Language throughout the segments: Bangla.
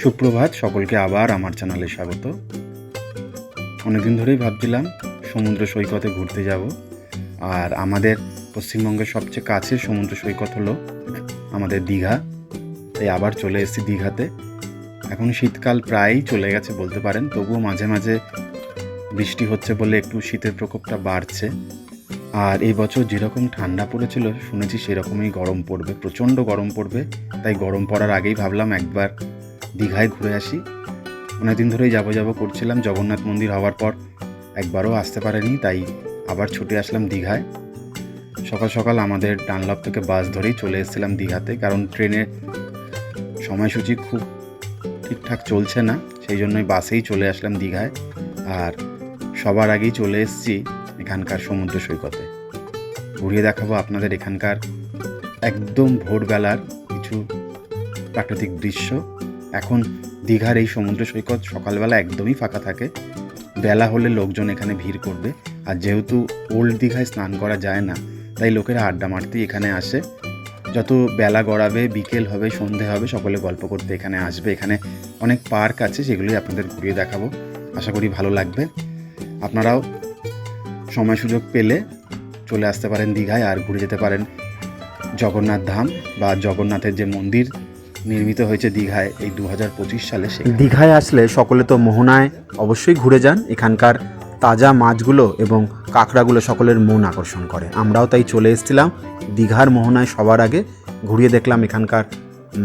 সুপ্রভাত, সকলকে আবার আমার চ্যানেলে স্বাগত। অনেকদিন ধরেই ভাবছিলাম সমুদ্র সৈকতে ঘুরতে যাব, আর আমাদের পশ্চিমবঙ্গের সবচেয়ে কাছের সমুদ্র সৈকত হলো আমাদের দীঘা। তাই আবার চলে এসেছি দীঘাতে। এখন শীতকাল প্রায়ই চলে গেছে বলতে পারেন, তবুও মাঝে মাঝে বৃষ্টি হচ্ছে বলে একটু শীতের প্রকোপটা বাড়ছে। আর এই বছর যেরকম ঠান্ডা পড়েছিল শুনেছি সেরকমই গরম পড়বে, প্রচণ্ড গরম পড়বে। তাই গরম পড়ার আগেই ভাবলাম একবার দীঘায় ঘুরে আসি। অনেকদিন ধরেই যাবো করছিলাম, জগন্নাথ মন্দির হওয়ার পর একবারও আসতে পারিনি, তাই আবার ছুটে আসলাম দীঘায়। সকাল সকাল আমাদের ডানলপ থেকে বাস ধরেই চলে এসেছিলাম দীঘাতে, কারণ ট্রেনের সময়সূচি খুব ঠিকঠাক চলছে না, সেই জন্যই বাসেই চলে আসলাম দীঘায়। আর সবার আগেই চলে এসেছি এখানকার সমুদ্র সৈকতে। ঘুরিয়ে দেখাবো আপনাদের এখানকার একদম ভোরবেলার কিছু প্রাকৃতিক দৃশ্য। এখন দীঘার এই সমুদ্র সৈকত সকালবেলা একদমই ফাঁকা থাকে, বেলা হলে লোকজন এখানে ভিড় করবে। আর যেহেতু ওল্ড দীঘায় স্নান করা যায় না, তাই লোকেরা আড্ডা মারতেই এখানে আসে। যত বেলা গড়াবে, বিকেল হবে, সন্ধে হবে, সকলে গল্প করতে এখানে আসবে। এখানে অনেক পার্ক আছে, সেগুলোই আপনাদের ঘুরিয়ে দেখাবো, আশা করি ভালো লাগবে। আপনারাও সময় সুযোগ পেলে চলে আসতে পারেন দীঘায়, আর ঘুরে যেতে পারেন জগন্নাথ ধাম বা জগন্নাথের যে মন্দির নির্মিত হয়েছে দীঘায় এই 2025 সালে। দীঘায় আসলে সকলে তো মোহনায় অবশ্যই ঘুরে যান। এখানকার তাজা মাছগুলো এবং কাঁকড়াগুলো সকলের মন আকর্ষণ করে। আমরাও তাই চলে এসেছিলাম দীঘার মোহনায় সবার আগে। ঘুরিয়ে দেখলাম এখানকার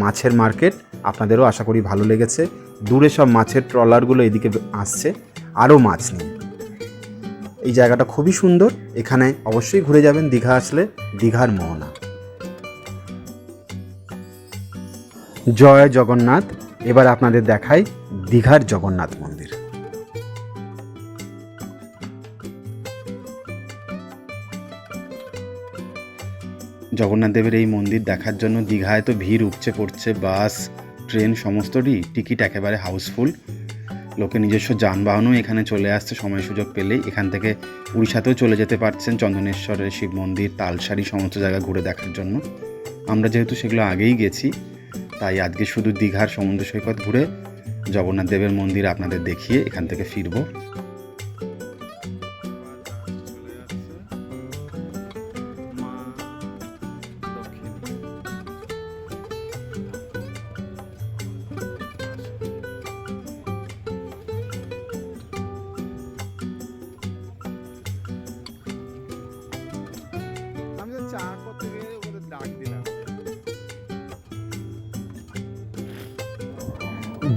মাছের মার্কেট, আপনাদেরও আশা করি ভালো লেগেছে। দূরে সব মাছের ট্রলারগুলো এদিকে আসছে আরও মাছ নিয়ে। এই জায়গাটা খুবই সুন্দর, এখানে অবশ্যই ঘুরে যাবেন দীঘা আসলে। দীঘার মোহনা। জয় জগন্নাথ। এবার আপনাদের দেখাই দীঘার জগন্নাথ মন্দির। জগন্নাথ দেবের এই মন্দির দেখার জন্য দীঘায় তো ভিড় উপচে পড়ছে। বাস, ট্রেন সমস্তরই টিকিট একেবারে হাউসফুল। লোকে নিজস্ব যানবাহনও এখানে চলে আসছে সময় সুযোগ পেলেই। এখান থেকে উড়িষ্যাতেও চলে যেতে পারছেন, চন্দনেশ্বরের শিব মন্দির, তালসারি, সমস্ত জায়গা ঘুরে দেখার জন্য। আমরা যেহেতু সেগুলো আগেই গেছি, তাই আজকে শুধু দীঘার সমুদ্র সৈকত ঘুরে জগন্নাথ দেবের মন্দির আপনাদের দেখিয়ে এখান থেকে ফিরব।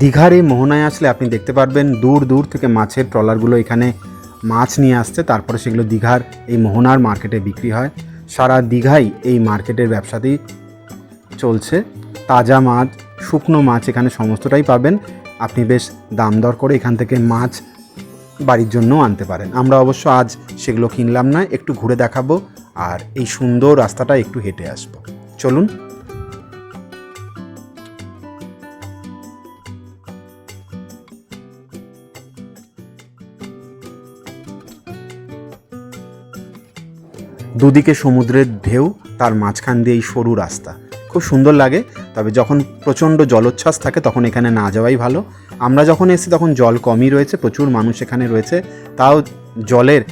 দীঘার এই মোহনায় আসলে আপনি দেখতে পারবেন দূর দূর থেকে মাছের ট্রলারগুলো এখানে মাছ নিয়ে আসছে, তারপরে সেগুলো দীঘার এই মোহনার মার্কেটে বিক্রি হয়। সারা দীঘাই এই মার্কেটের ব্যবসাতেই চলছে। তাজা মাছ, শুকনো মাছ এখানে সমস্তটাই পাবেন। আপনি বেশ দাম দর করে এখান থেকে মাছ বাড়ির জন্যও আনতে পারেন। আমরা অবশ্য আজ সেগুলো কিনলাম না, একটু ঘুরে দেখাবো আর এই সুন্দর রাস্তাটা একটু হেঁটে আসবো। চলুন। দুদিকে সমুদ্রের ঢেউ, তার মাঝখান দিয়ে এই সরু রাস্তা, খুব সুন্দর লাগে। তবে যখন প্রচণ্ড জলোচ্ছ্বাস থাকে তখন এখানে না যাওয়াই ভালো। আমরা যখন এসেছি তখন জল কমই রয়েছে, প্রচুর মানুষ এখানে রয়েছে। তাও জলের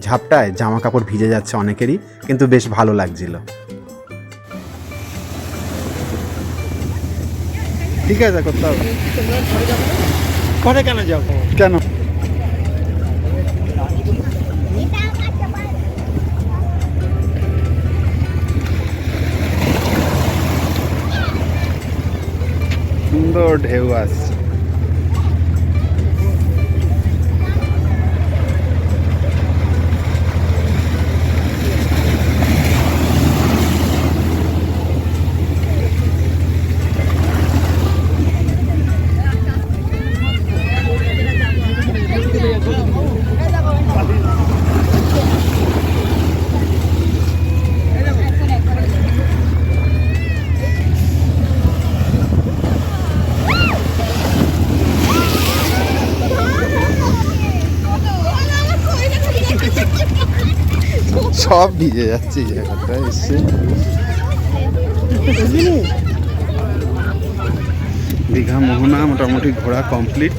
ঝাপটায় জামা কাপড় ভিজে যাচ্ছে অনেকেরই, কিন্তু বেশ ভালো লাগছিল। ঠিক আছে, করতে হবে। ঘরে কেন যাবো? কেন? সুন্দর ঢেউ আসছে। সব ভিজে যাচ্ছে এই জায়গাটা এসে। দীঘা মোহনা মোহনা মোটামুটি ঘোরা কমপ্লিট।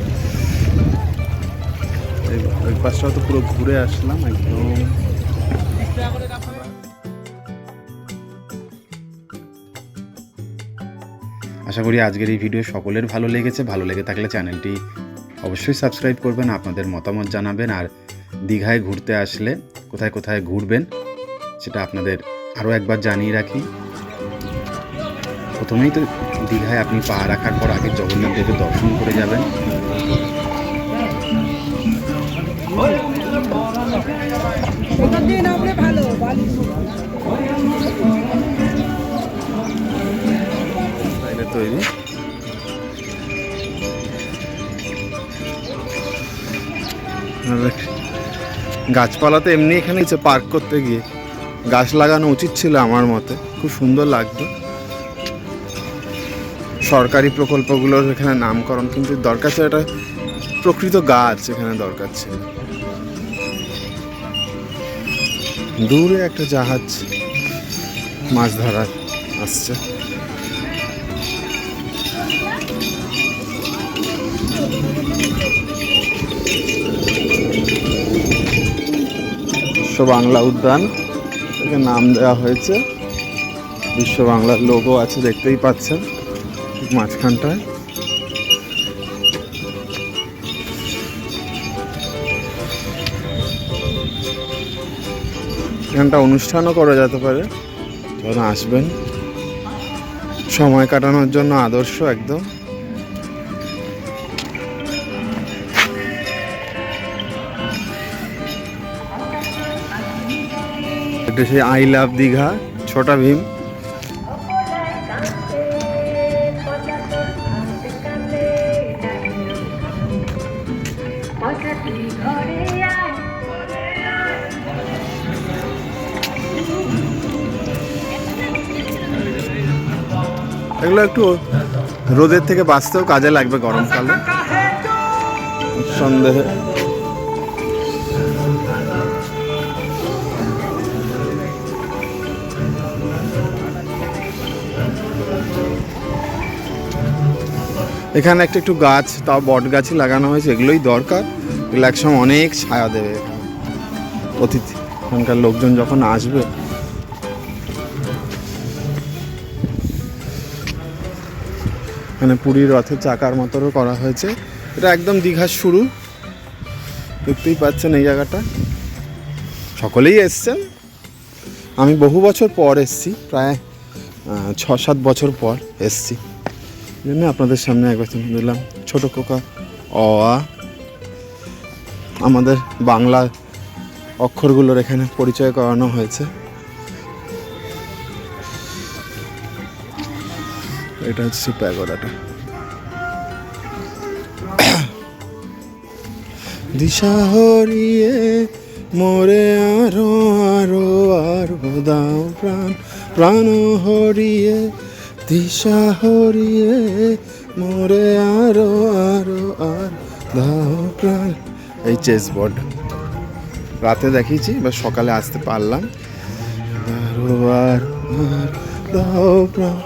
ওই পাশটাও তো পুরো ঘুরে আসলাম একদম। আশা করি আজকের এই ভিডিও সকলের ভালো লেগেছে। ভালো লেগে থাকলে চ্যানেলটি অবশ্যই সাবস্ক্রাইব করবেন, আপনাদের মতামত জানাবেন। আর দীঘায় ঘুরতে আসলে কোথায় কোথায় ঘুরবেন সেটা আপনাদের আরও একবার জানিয়ে রাখি। প্রথমেই তো দীঘায় আপনি পা রাখার পর আগে জগন্নাথ দেবের দর্শন করে যাবেন। তৈরি গাছপালা তো এমনি এখানে পার্ক করতে গিয়ে গাছ লাগানো উচিত ছিল আমার মতে, খুব সুন্দর লাগতো। সরকারি প্রকল্পগুলোর এখানে নামকরণ কিন্তু দরকার ছিল, একটা প্রকৃত গাছ এখানে দরকার ছিল। দূরে একটা জাহাজ মাছ ধরার আসছে। বিশ্ব বাংলা উদ্যান থেকে নাম দেওয়া হয়েছে। বিশ্ব বাংলার লোগো আছে, দেখতেই পাচ্ছেন ঠিক মাঝখানটায়। এখানটা অনুষ্ঠানও করা যেতে পারে, যখন আসবেন সময় কাটানোর জন্য আদর্শ একদম। এটা সেই আই লাভ দীঘা ছোটা ভীম। এগুলো একটু রোদের থেকে বাঁচতেও কাজে লাগবে গরমকালে সন্দেহে। এখানে একটু গাছ, তাও বট গাছই লাগানো হয়েছে, এগুলোই দরকার। এগুলো একসময় অনেক ছায়া দেবে অতিথি, এখানকার লোকজন যখন আসবে। এখানে পুরীর রথের চাকার মতোও করা হয়েছে। এটা একদম দীঘার শুরু, দেখতেই পাচ্ছেন এই জায়গাটা। সকলেই এসছেন, আমি বহু বছর পর এসছি, প্রায় 6-7 বছর পর এসছি, এই জন্য আপনাদের সামনে একবার তুলে দিলাম। ছোটো কোকা অ আ, আমাদের বাংলা অক্ষরগুলোর এখানে পরিচয় করানো হয়েছে। এটা হচ্ছে প্যাগোডাটা। দিশা হরিয়ে মোরে আরো আরো আরো দাও প্রাণ, প্রাণ হরিয়ে দিশা হরিয়ে মোরে আরো আরো আর দাও প্রাণ। এই চেস বোর্ড রাতে দেখিয়েছি, এবার সকালে আসতে পারলাম। আরো আর দাও প্রাণ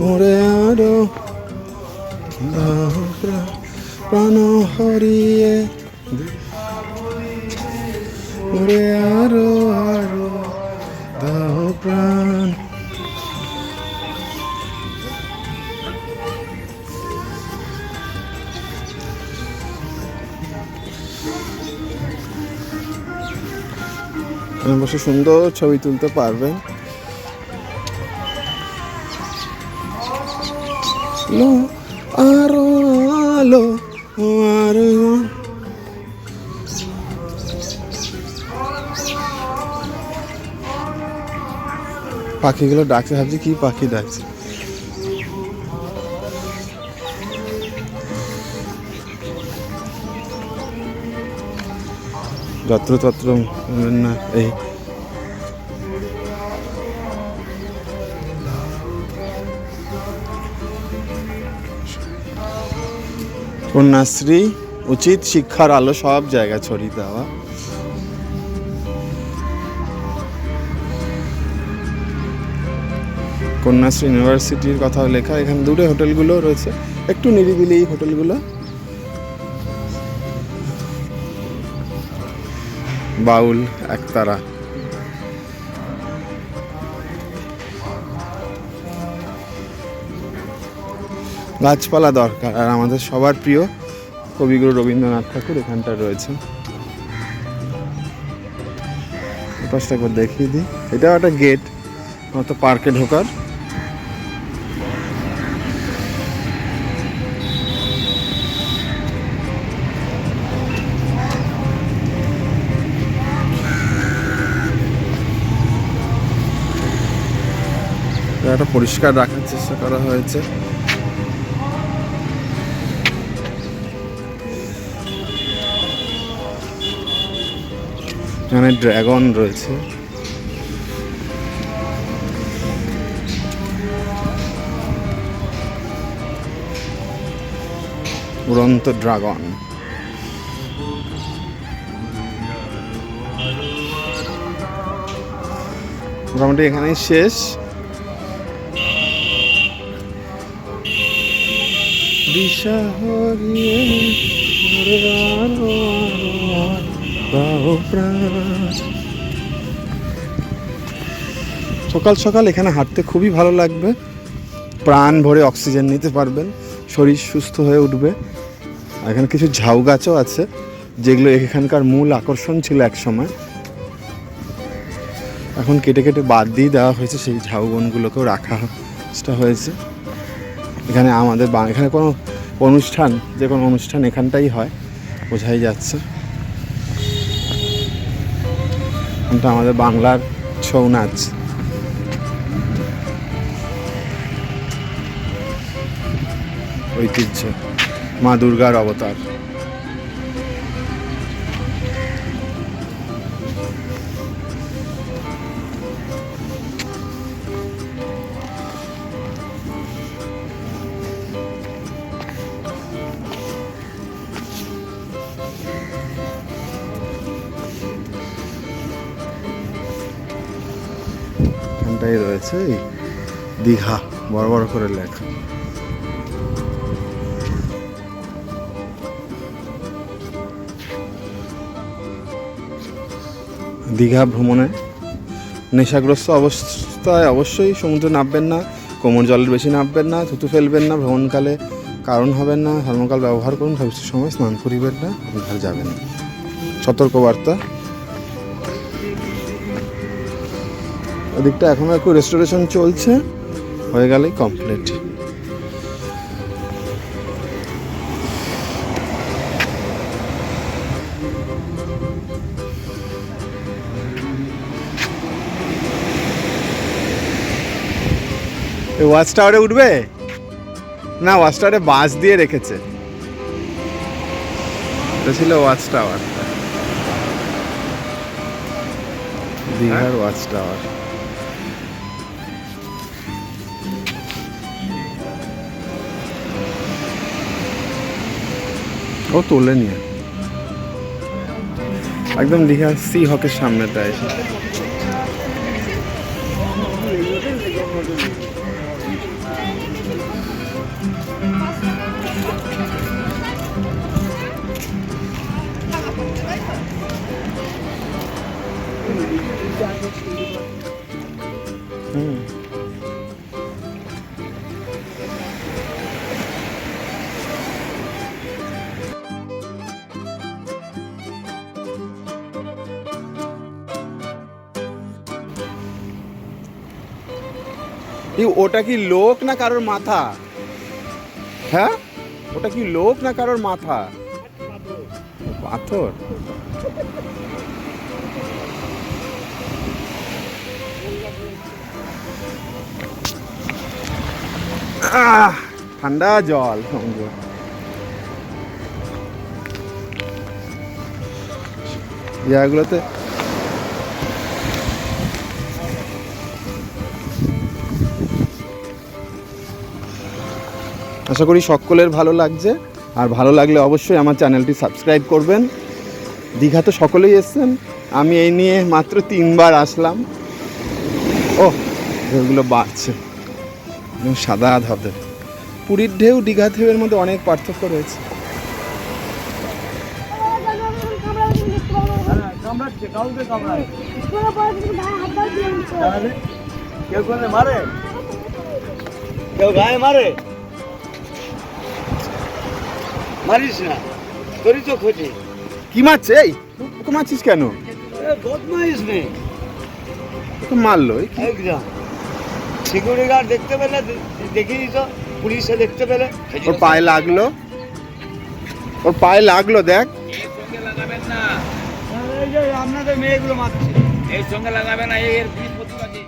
মোরে আরো দাও প্রাণ, প্রাণ হরিয়ে মোরে আরো আরো দাও প্রাণ। বসে সুন্দর ছবি তুলতে পারবেন। আরো আলো আরো, পাখিগুলো ডাকছে, ভাবছি কি পাখি ডাকছে। যত্রতত্র না এই কন্যাশ্রী, উচিত শিক্ষার আলো সব জায়গায় ছড়িয়ে দেওয়া। কন্যাশ্রী ইউনিভার্সিটির কথা লেখা। এখানে দূরে হোটেলগুলো রয়েছে, একটু নিরিবিলি এই হোটেলগুলো। বাউল একতারা। গাছপালা দরকার, আর আমাদের সবার প্রিয় কবিগুরু রবীন্দ্রনাথ ঠাকুর এখানটা রয়েছে। পাশটা একবার দেখিয়ে দিই, এটাও একটা গেট মতো পার্কে ঢোকার। জায়গাটা পরিষ্কার রাখার চেষ্টা করা হয়েছে। এখানে ড্রাগন রয়েছে। উড়ন্ত ড্রাগন। মোটামুটি এখানেই শেষ। দিশা হারিয়ে সকাল সকাল এখানে হাঁটতে খুবই ভালো লাগবে, প্রাণ ভরে অক্সিজেন নিতে পারবেন, শরীর সুস্থ হয়ে উঠবে। এখানে কিছু ঝাউ গাছও আছে, যেগুলো এখানকার মূল আকর্ষণ ছিল এক সময়। এখন কেটে কেটে বাদ দিয়ে দেওয়া হয়েছে, সেই ঝাউ বনগুলোকেও রাখা হয়েছে। এখানে আমাদের এখানে কোনো অনুষ্ঠান, যে কোনো অনুষ্ঠান এখানটাই হয়, বোঝাই যাচ্ছে। এটা আমাদের বাংলার ছৌ নাচ। ঐতিহ্য, মা দুর্গার অবতার। এখানটাই রয়েছে দীঘা, বড় বড় করে লেখা। দীঘা ভ্রমণে নেশাগ্রস্ত অবস্থায় অবশ্যই সমুদ্রে নামবেন না, কোমর জলের বেশি নামবেন না, থুতু ফেলবেন না, ভ্রমণকালে কারণ হবেন না, থার্মোকল ব্যবহার করুন, ভবিষ্যৎ সময় স্নান করিবেন না, দীঘা যাবেন না। সতর্কবার্তা। ওদিকটা এখনো একটু রেস্টোরেশন চলছে, হয়ে গেলেই কমপ্লিট। ওয়াচ টাওয়ারে উঠবে না? ওয়াচ টাওয়ারে বাঁশ দিয়ে রেখেছে, এটা ছিল ওয়াচ টাওয়ার, দীঘার ওয়াচ টাওয়ার। ও তোলে নিয়ে একদম দীঘা সি হকের সামনেটা এসে। ওটা কি লোক না কারোর মাথা? হ্যাঁ, ওটা কি লোক না কারোর মাথা? পাথর। ঠান্ডা জল সঙ্গে। জায়গাগুলোতে আশা করি সকলের ভালো লাগছে, আর ভালো লাগলে অবশ্যই আমার চ্যানেলটি সাবস্ক্রাইব করবেন। দীঘা তো সকলেই এসছেন, আমি এই নিয়ে মাত্র 3 বার আসলাম। ও এগুলো বাড়ছে। এবং সাদা ধবধবে। পুরীর ঢেউ দীঘার ঢেউয়ের মধ্যে অনেক পার্থক্য রয়েছে। কামড়াচ্ছে, কাউকে কামড়ায়। তাহলে কেউ করলে মারে, কেউ গায়ে মারে, মারিস না, তোরই তো ক্ষতি। কি মারছে? এই ওকে মারছিস কেন? বদমাইশ নেই ওকে মারলো এই কি? একদম। সিকিউরিটি গার্ড দেখতে পেলে দেখিয়ে তো, পুলিশে দেখতে পেলে ওর পায়ে লাগলো, ওর পায়ে লাগলো, দেখ। সঙ্গে লাগাবেন না, এই যে আপনাদের মেয়েগুলো মারছে। এর সঙ্গে লাগাবেন না, এর বিষ প্রতিবাদী।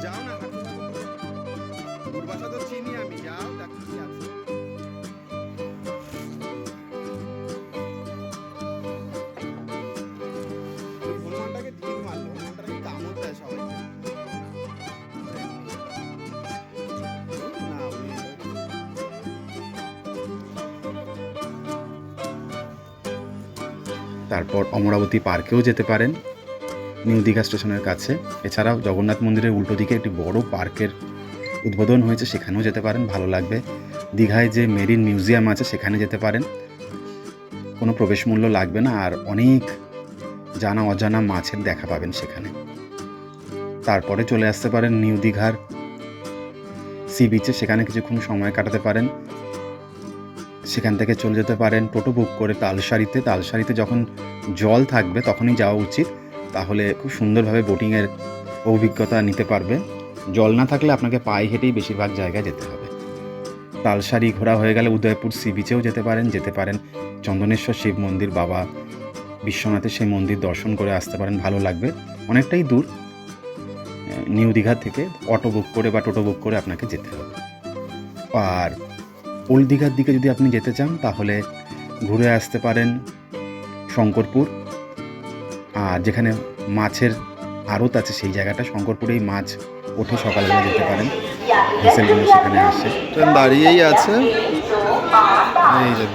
যাও না, পূর্বাশা তো চিনি আমি, যাও দেখ কি আছে। ওই হনুমানটাকে ঢিল মারলো, হনুমানটাকে কামড় দেয় সবাইকে। না, তারপর অমরাবতী পার্কেও যেতে পারেন, নিউ দীঘা স্টেশনের কাছে। এছাড়াও জগন্নাথ মন্দিরের উল্টো দিকে একটি বড় পার্কের উদ্বোধন হয়েছে, সেখানেও যেতে পারেন, ভালো লাগবে। দীঘায় যে মেরিন মিউজিয়াম আছে সেখানে যেতে পারেন, কোনো প্রবেশ মূল্য লাগবে না, আর অনেক জানা অজানা মাছের দেখা পাবেন সেখানে। তারপরে চলে আসতে পারেন নিউ দীঘার সি বিচে, সেখানে কিছুক্ষণ সময় কাটাতে পারেন। সেখান থেকে চলে যেতে পারেন টোটো বুক করে তালসারিতে। তালসারিতে যখন জল থাকবে তখনই যাওয়া উচিত, তাহলে খুব সুন্দরভাবে বোটিংয়ের অভিজ্ঞতা নিতে পারবে। জল না থাকলে আপনাকে পায়ে হেঁটেই বেশিরভাগ জায়গায় যেতে হবে। তালসারি ঘোরা হয়ে গেলে উদয়পুর সি বিচেও যেতে পারেন চন্দনেশ্বর শিব মন্দির, বাবা বিশ্বনাথের সেই মন্দির দর্শন করে আসতে পারেন, ভালো লাগবে। অনেকটাই দূর নিউ দীঘা থেকে, অটো বুক করে বা টোটো বুক করে আপনাকে যেতে হবে। আর ওল্ড দীঘার দিকে যদি আপনি যেতে চান তাহলে ঘুরে আসতে পারেন শঙ্করপুর, আর যেখানে মাছের আড়ত আছে সেই জায়গাটা, শঙ্করপুরেই মাছ ওঠে, সকালবেলা যেতে পারেন, ভেসেলগুলো সেখানে আসে। ট্রেন দাঁড়িয়েই আছে। এই যে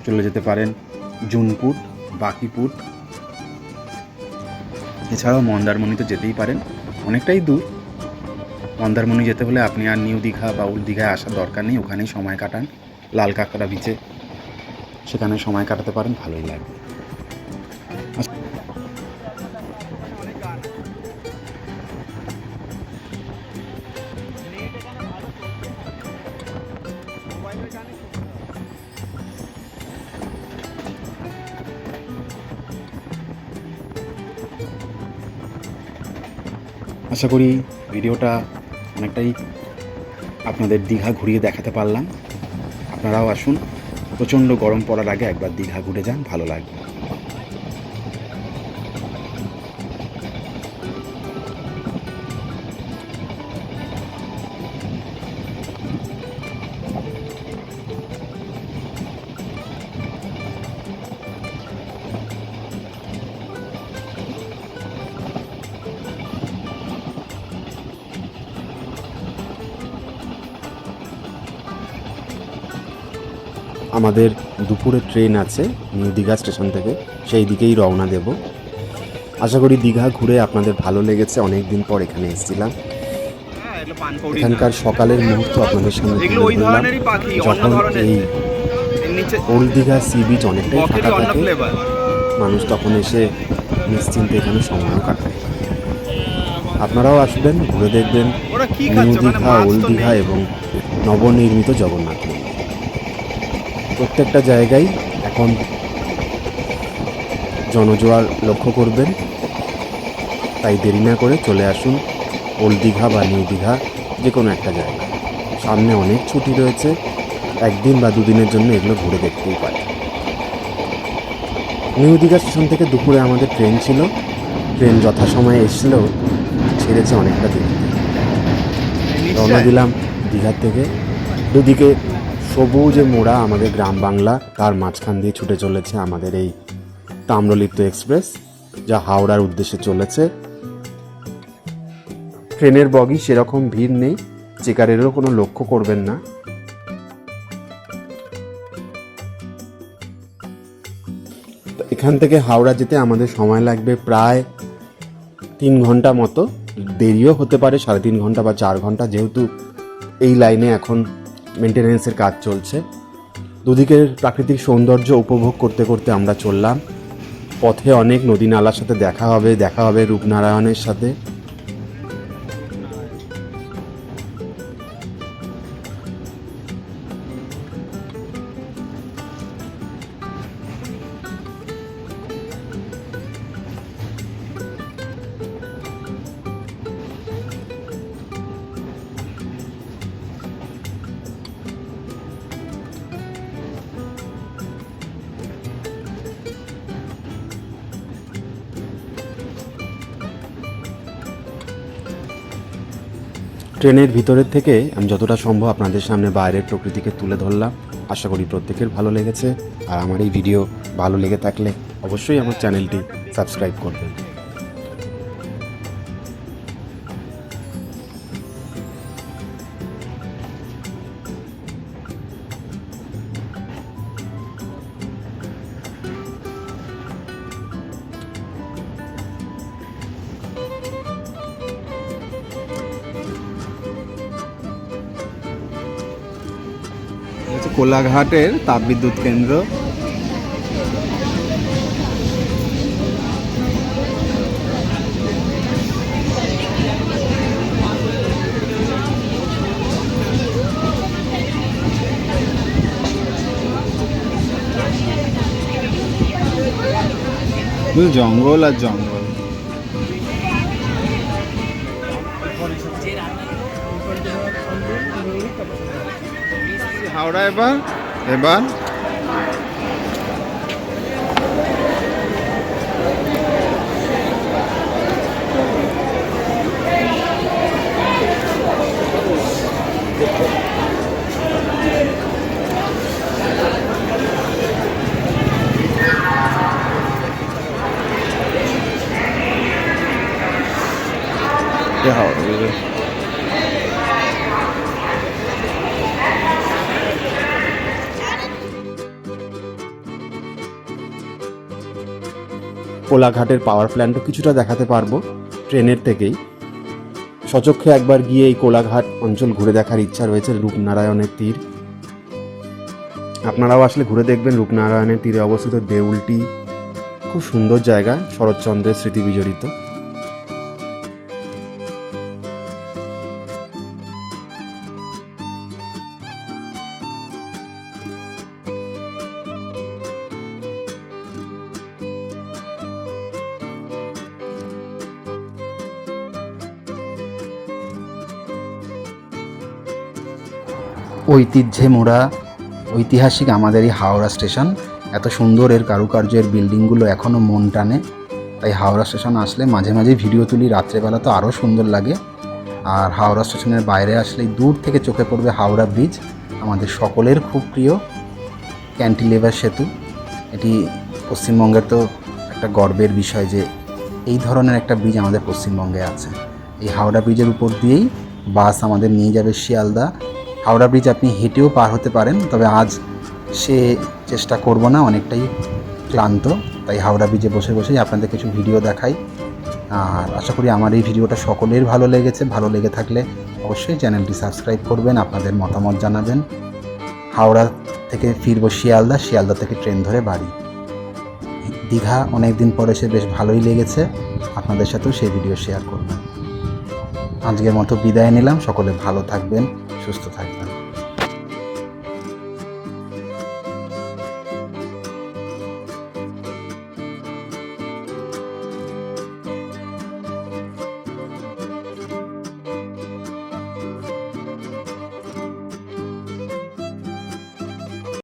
চলে যেতে পারেন জুনপুট, বাকিপুট, এছাড়াও মন্দারমণি তো যেতেই পারেন, অনেকটাই দূর। মন্দারমণি যেতে হলে আপনি আর নিউ দীঘা বা ওল্ড দীঘায় আসার দরকার নেই, ওখানেই সময় কাটান লাল কাঁকড়া বিচে, সেখানে সময় কাটাতে পারেন, ভালোই লাগবে। আশা করি ভিডিওটা অনেকটাই আপনাদের দীঘা ঘুরিয়ে দেখাতে পারলাম। আপনারাও আসুন, প্রচণ্ড গরম পড়ার আগে একবার দীঘা ঘুরে যান, ভালো লাগবে। আমাদের দুপুরে ট্রেন আছে নিউ দীঘা স্টেশন থেকে, সেই দিকেই রওনা দেব। আশা করি দীঘা ঘুরে আপনাদের ভালো লেগেছে, অনেক দিন পর এখানে এসেছিলাম। এখানকার সকালের মুহূর্ত আপনাদের সামনে তুলে ধরলাম, যখন এই ওল্ড দীঘা সি বিচ অনেকটাই ফাঁকা থাকে, মানুষ তখন এসে নিশ্চিন্তে এখানে সময়ও কাটায়। আপনারাও আসবেন, ঘুরে দেখবেন নিউ দীঘা, ওল্ড দীঘা এবং নবনির্মিত জগন্নাথ মন্দির। প্রত্যেকটা জায়গায় এখন জনজোয়ার লক্ষ্য করবেন, তাই দেরি না করে চলে আসুন ওল্ড দীঘা বা নিউ দীঘা, যে কোনো একটা জায়গা। সামনে অনেক ছুটি রয়েছে, একদিন বা দুদিনের জন্য এগুলো ঘুরে দেখতেই পারে। নিউ দীঘা স্টেশন থেকে দুপুরে আমাদের ট্রেন ছিল, ট্রেন যথাসময়ে এসেছিলেও ছেড়েছে অনেকটা দেরিতে। রওনা দিলাম দীঘার থেকে। দুদিকে সবুজে মোড়া আমাদের গ্রাম বাংলা, তার মাঝখান দিয়ে ছুটে চলেছে আমাদের এই তাম্রলিপ্ত এক্সপ্রেস, যা হাওড়ার উদ্দেশ্যে চলেছে। ট্রেনের বগি সেরকম ভিড় নেই, চেকারেরও কোনো লক্ষ্য করবেন না। এখান থেকে হাওড়া যেতে আমাদের সময় লাগবে প্রায় 3 ঘন্টা মতো, দেরিও হতে পারে 3.5 ঘন্টা বা 4 ঘন্টা, যেহেতু এই লাইনে এখন মেনটেন্যান্সের কাজ চলছে। দুদিকের প্রাকৃতিক সৌন্দর্য উপভোগ করতে করতে আমরা চললাম। পথে অনেক নদী নালার সাথে দেখা হবে রূপনারায়ণের সাথে। ট্রেনের ভিতরের থেকে আমি যতটা সম্ভব আপনাদের সামনে বাইরের প্রকৃতিকে তুলে ধরলাম। আশা করি প্রত্যেকের ভালো লেগেছে, আর আমার এই ভিডিও ভালো লেগে থাকলে অবশ্যই আমার চ্যানেলটি সাবস্ক্রাইব করবেন। কোলাঘাটের তাপবিদ্যুৎ কেন্দ্র। জঙ্গল আর জঙ্গল। হাওড়া এবার হাওড়া কোলাঘাটের পাওয়ার প্ল্যান্টও কিছুটা দেখাতে পারবো ট্রেনের থেকেই। সচক্ষে একবার গিয়ে এই কোলাঘাট অঞ্চল ঘুরে দেখার ইচ্ছা রয়েছে। রূপনারায়ণের তীর, আপনারাও আসলে ঘুরে দেখবেন। রূপনারায়ণের তীরে অবস্থিত দেউলটি খুব সুন্দর জায়গা, শরৎচন্দ্রের স্মৃতি বিজড়িত। ঐতিহ্যে মোড়া ঐতিহাসিক আমাদের এই হাওড়া স্টেশন। এত সুন্দর এর কারুকার্যের বিল্ডিংগুলো এখনও মন টানে। তাই হাওড়া স্টেশন আসলে মাঝে মাঝে ভিডিও তুলি, রাত্রেবেলা তো আরও সুন্দর লাগে। আর হাওড়া স্টেশনের বাইরে আসলেই দূর থেকে চোখে পড়বে হাওড়া ব্রিজ, আমাদের সকলের খুব প্রিয় ক্যান্টিলিভার সেতু। এটি পশ্চিমবঙ্গের তো একটা গর্বের বিষয় যে এই ধরনের একটা ব্রিজ আমাদের পশ্চিমবঙ্গে আছে। এই হাওড়া ব্রিজের উপর দিয়েই বাস আমাদের নিয়ে যাবে শিয়ালদা। হাওড়া ব্রিজ আপনি হেঁটেও পার হতে পারেন, তবে আজ সে চেষ্টা করব না, অনেকটাই ক্লান্ত। তাই হাওড়া ব্রিজে বসে বসেই আপনাদের কিছু ভিডিও দেখাই। আর আশা করি আমার এই ভিডিওটা সকলের ভালো লেগেছে। ভালো লেগে থাকলে অবশ্যই চ্যানেলটি সাবস্ক্রাইব করবেন, আপনাদের মতামত জানাবেন। হাওড়া থেকে ফিরবো শিয়ালদা, শিয়ালদা থেকে ট্রেন ধরে বাড়ি। দীঘা অনেক দিন পরে এসে বেশ ভালোই লেগেছে, আপনাদের সাথেও সেই ভিডিও শেয়ার করব। আজকের মতো বিদায় নিলাম, সকলে ভালো থাকবেন, সুস্থ থাকবেন।